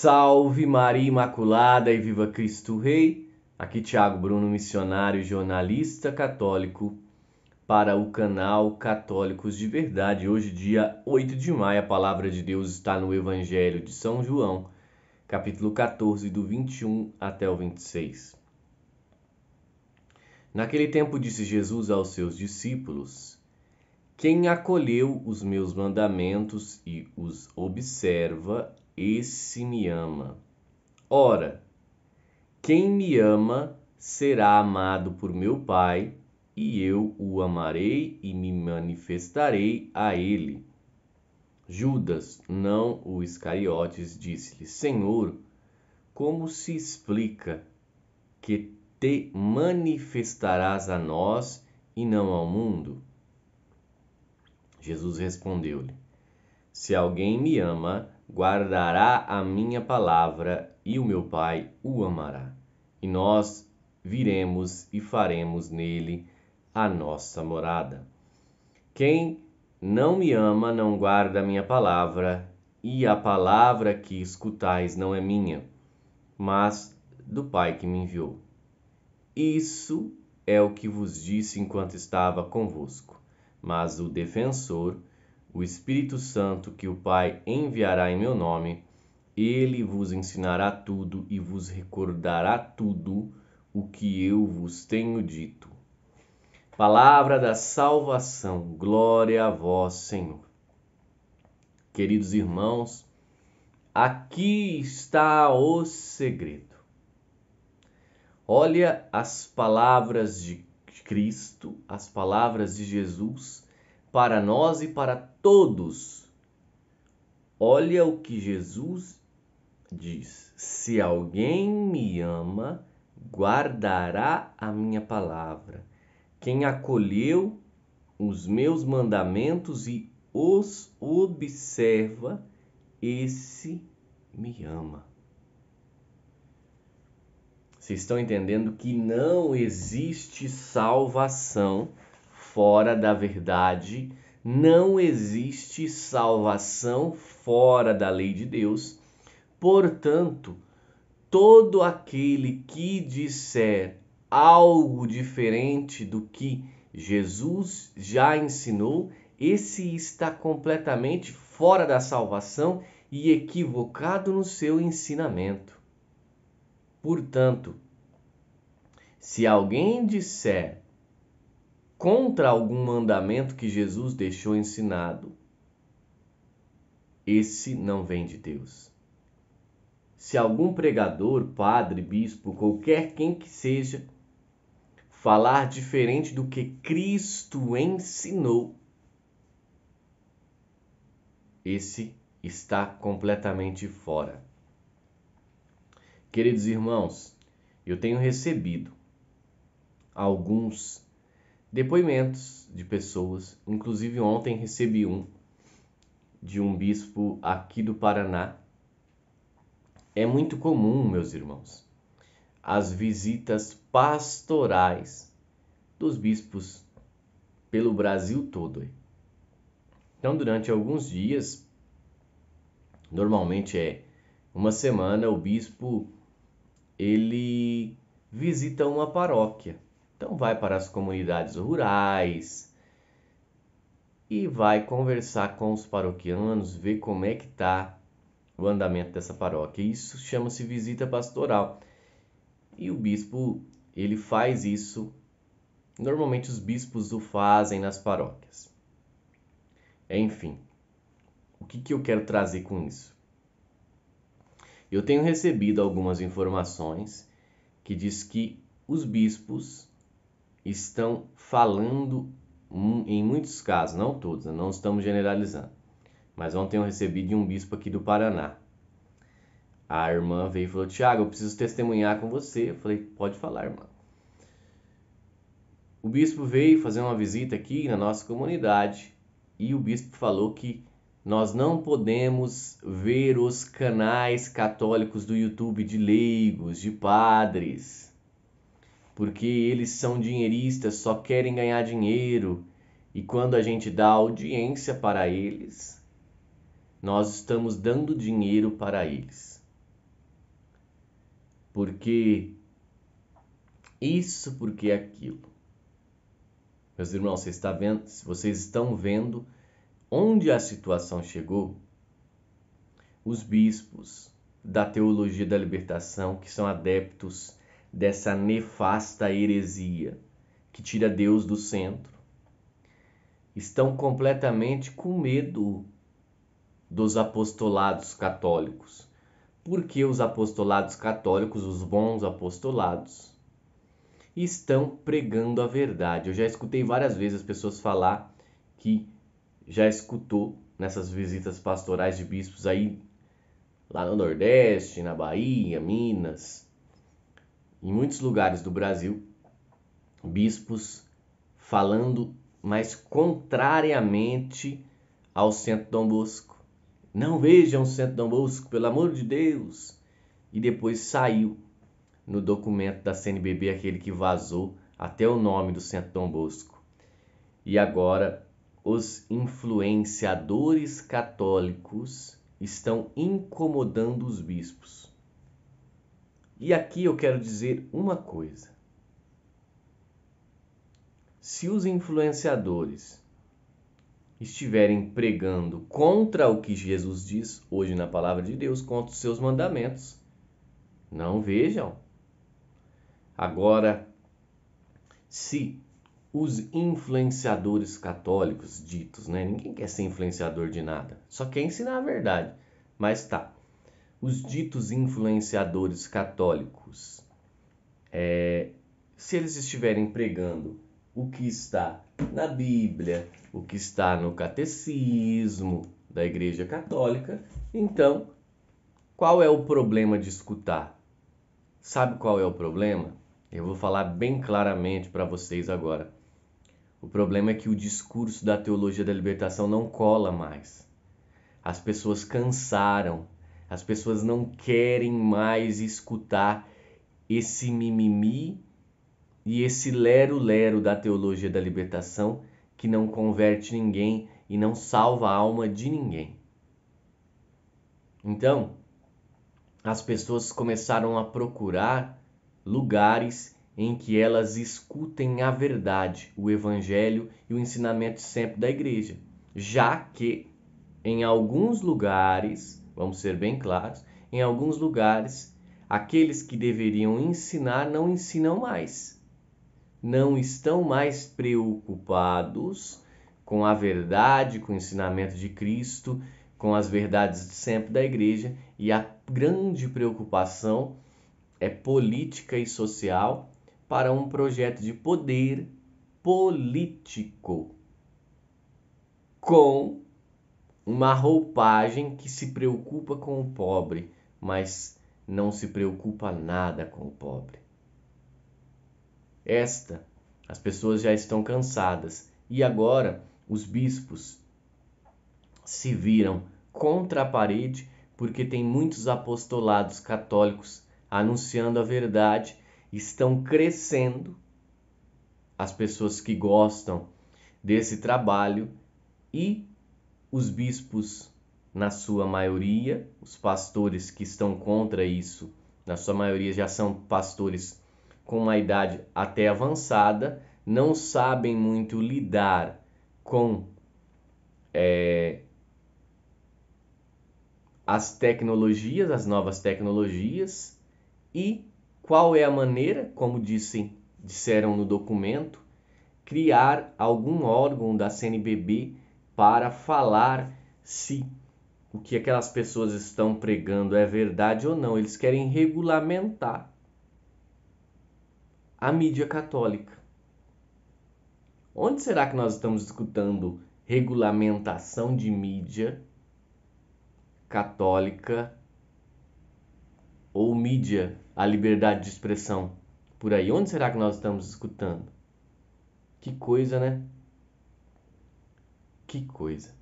Salve Maria Imaculada e viva Cristo Rei! Aqui Thiago Bruno, missionário e jornalista católico para o canal Católicos de Verdade. Hoje, dia 8 de maio, a palavra de Deus está no Evangelho de São João, capítulo 14, do 21 até o 26. Naquele tempo disse Jesus aos seus discípulos: Quem acolheu os meus mandamentos e os observa, esse me ama. Ora, quem me ama será amado por meu Pai, e eu o amarei e me manifestarei a ele. Judas, não o Iscariotes, disse-lhe: Senhor, como se explica que te manifestarás a nós e não ao mundo? Jesus respondeu-lhe: Se alguém me ama, guardará a minha palavra, e o meu Pai o amará. E nós viremos e faremos nele a nossa morada. Quem não me ama não guarda a minha palavra, e a palavra que escutais não é minha, mas do Pai que me enviou. Isso é o que vos disse enquanto estava convosco. Mas o defensor, o Espírito Santo, que o Pai enviará em meu nome, ele vos ensinará tudo e vos recordará tudo o que eu vos tenho dito. Palavra da salvação, glória a vós, Senhor. Queridos irmãos, aqui está o segredo. Olha as palavras de Cristo, as palavras de Jesus para nós e para todos. Olha o que Jesus diz: se alguém me ama, guardará a minha palavra. Quem acolheu os meus mandamentos e os observa, esse me ama. Vocês estão entendendo que não existe salvação fora da verdade, não existe salvação fora da lei de Deus. Portanto, todo aquele que disser algo diferente do que Jesus já ensinou, esse está completamente fora da salvação e equivocado no seu ensinamento. Portanto, se alguém disser contra algum mandamento que Jesus deixou ensinado, esse não vem de Deus. Se algum pregador, padre, bispo, qualquer quem que seja, falar diferente do que Cristo ensinou, esse está completamente fora. Queridos irmãos, eu tenho recebido alguns depoimentos de pessoas, inclusive ontem recebi um de um bispo aqui do Paraná. É muito comum, meus irmãos, as visitas pastorais dos bispos pelo Brasil todo. Então, durante alguns dias, normalmente é uma semana, o bispo ele visita uma paróquia. Então vai para as comunidades rurais e vai conversar com os paroquianos, ver como é que está o andamento dessa paróquia. Isso chama-se visita pastoral. E o bispo, ele faz isso, normalmente os bispos o fazem nas paróquias. Enfim, o que eu quero trazer com isso? Eu tenho recebido algumas informações que diz que os bispos estão falando, em muitos casos, não todos, não estamos generalizando, mas ontem eu recebi de um bispo aqui do Paraná. A irmã veio e falou: Thiago, eu preciso testemunhar com você. Eu falei: pode falar, irmã. O bispo veio fazer uma visita aqui na nossa comunidade e o bispo falou que nós não podemos ver os canais católicos do YouTube de leigos, de padres, porque eles são dinheiristas, só querem ganhar dinheiro, e quando a gente dá audiência para eles, nós estamos dando dinheiro para eles. porque isso, porque aquilo. Meus irmãos, vocês estão vendo onde a situação chegou? Os bispos da teologia da libertação, que são adeptos dessa nefasta heresia que tira Deus do centro, estão completamente com medo dos apostolados católicos. Porque os apostolados católicos, os bons apostolados, estão pregando a verdade. Eu já escutei várias vezes as pessoas falar que já escutou nessas visitas pastorais de bispos aí, lá no Nordeste, na Bahia, Minas, em muitos lugares do Brasil, bispos falando, mas contrariamente ao Centro Dom Bosco. Não vejam o Centro Dom Bosco, pelo amor de Deus! E depois saiu no documento da CNBB, aquele que vazou até o nome do Centro Dom Bosco. E agora os influenciadores católicos estão incomodando os bispos. E aqui eu quero dizer uma coisa. Se os influenciadores estiverem pregando contra o que Jesus diz hoje na palavra de Deus, contra os seus mandamentos, não vejam. Agora, se os influenciadores católicos ditos, né? Ninguém quer ser influenciador de nada, só quer ensinar a verdade. Mas tá, os ditos influenciadores católicos, se eles estiverem pregando o que está na Bíblia, o que está no catecismo da Igreja Católica, então, qual é o problema de escutar? Sabe qual é o problema? Eu vou falar bem claramente para vocês agora. O problema é que o discurso da teologia da libertação não cola mais. As pessoas cansaram. As pessoas não querem mais escutar esse mimimi e esse lero-lero da teologia da libertação que não converte ninguém e não salva a alma de ninguém. Então, as pessoas começaram a procurar lugares em que elas escutem a verdade, o evangelho e o ensinamento sempre da igreja. Já que em alguns lugares, vamos ser bem claros, em alguns lugares, aqueles que deveriam ensinar não ensinam mais. Não estão mais preocupados com a verdade, com o ensinamento de Cristo, com as verdades de sempre da igreja, e a grande preocupação é política e social para um projeto de poder político com uma roupagem que se preocupa com o pobre, mas não se preocupa nada com o pobre. As pessoas já estão cansadas e agora os bispos se viram contra a parede porque tem muitos apostolados católicos anunciando a verdade, estão crescendo as pessoas que gostam desse trabalho e os bispos, na sua maioria, os pastores que estão contra isso, na sua maioria já são pastores com uma idade até avançada, não sabem muito lidar com as tecnologias, as novas tecnologias, e qual é a maneira, como disseram no documento, criar algum órgão da CNBB para falar se o que aquelas pessoas estão pregando é verdade ou não. Eles querem regulamentar a mídia católica. Onde será que nós estamos escutando regulamentação de mídia católica ou mídia, a liberdade de expressão por aí? Onde será que nós estamos escutando? Que coisa, né? Que coisa.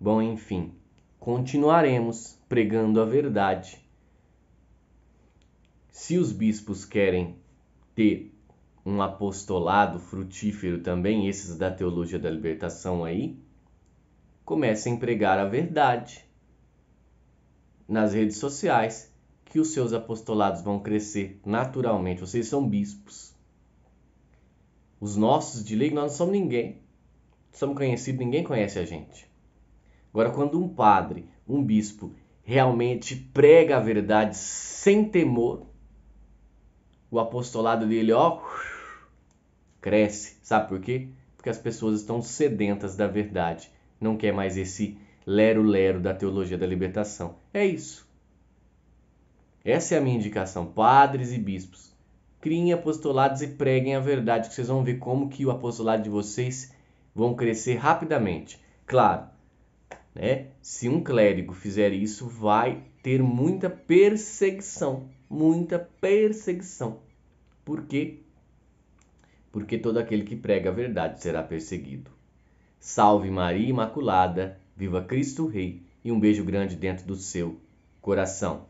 Bom, enfim, continuaremos pregando a verdade. Se os bispos querem ter um apostolado frutífero também, esses da teologia da libertação aí, comecem a pregar a verdade nas redes sociais, que os seus apostolados vão crescer naturalmente. Vocês são bispos. Os nossos de lei, nós não somos ninguém. Somos conhecidos, ninguém conhece a gente. Agora, quando um padre, um bispo, realmente prega a verdade sem temor, o apostolado dele, cresce. Sabe por quê? Porque as pessoas estão sedentas da verdade. Não quer mais esse lero-lero da teologia da libertação. É isso. Essa é a minha indicação. Padres e bispos, criem apostolados e preguem a verdade, que vocês vão ver como que o apostolado de vocês vão crescer rapidamente. Claro, né? Se um clérigo fizer isso, vai ter muita perseguição. Muita perseguição. Por quê? Porque todo aquele que prega a verdade será perseguido. Salve Maria Imaculada, viva Cristo Rei, e um beijo grande dentro do seu coração.